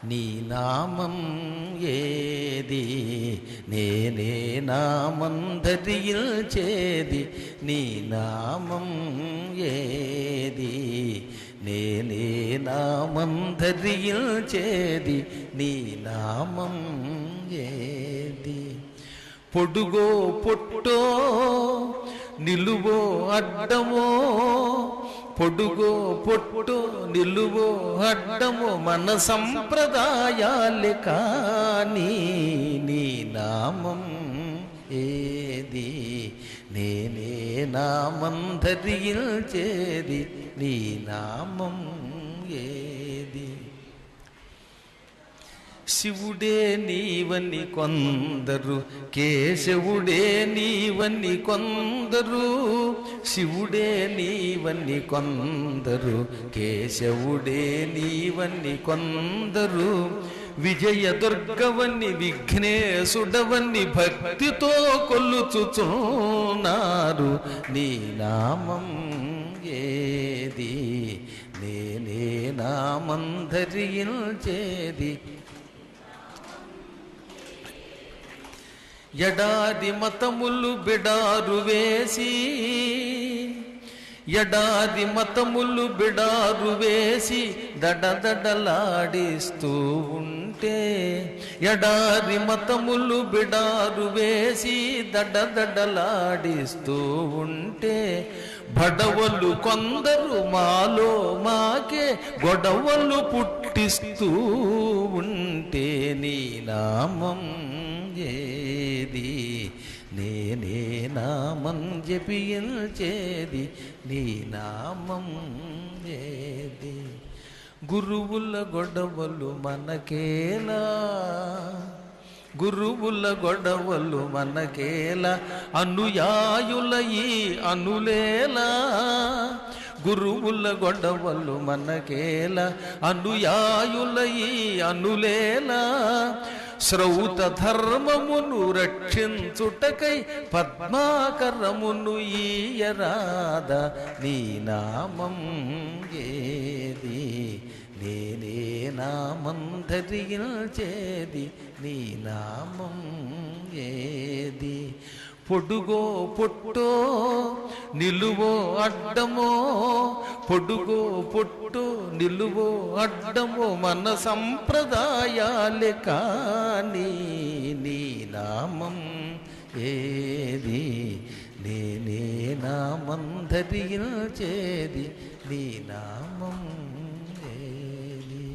నీ నామం ఏది నేనే నామం ధరించేది నీ నామం ఏది నేనే నామం ధరించేది నీ నామం ఏది పొడుగో పొట్టో నిలువో అడ్డమో పొడుగో పొట్టు నిలువో అడ్డమో మన సంప్రదాయాలే కానీ నీ నామం ఏది నేనే నామం ధరించేది నీ నామం ఏది శివుడే నీవని కొందరు కేశవుడే నీవని కొందరు శివుడే నీవని కొందరు కేశవుడే నీవని కొందరు విజయదుర్గవని విఘ్నేశుడవని భక్తితో కొలుచుచున్నారు నీ నామం ఏది నేనే నామం ధరించేది ఎడారి మతములు బిడారు వేసి ఎడారి మతములు బిడారు వేసి దడదడలాడిస్తూ ఉంటే ఎడారి మతములు బిడారు వేసి దడదడలాడిస్తూ ఉంటే బడవలు కొందరు మాలో మాకే గొడవలు పుట్టిస్తూ ఉంటే నీ నామం ఏది నేనే నామం జపించేది నీ నామం ఏది గురువుల గొడవలు మనకేలా గురువుల గొడవలు మనకేలా అనుయాయుల ఈ అనులేలా గురువుల గొడవలు మనకేలా అనుయాయుల ఈ అనులేలా శ్రౌత ధర్మమును రక్షించుటకై పద్మాకరమును ఈయరాద నీ నామం ఏది నేనే నామం ధరించేది నీ నామం ఏది పొడుగో పొట్టో నిలువో అడ్డమో పొడుగో పొట్టు నిలువో అడ్డమో మన సంప్రదాయాలే కానీ నీ నామం ఏది నేనే నామం ధరించేది నీ నామం ఏది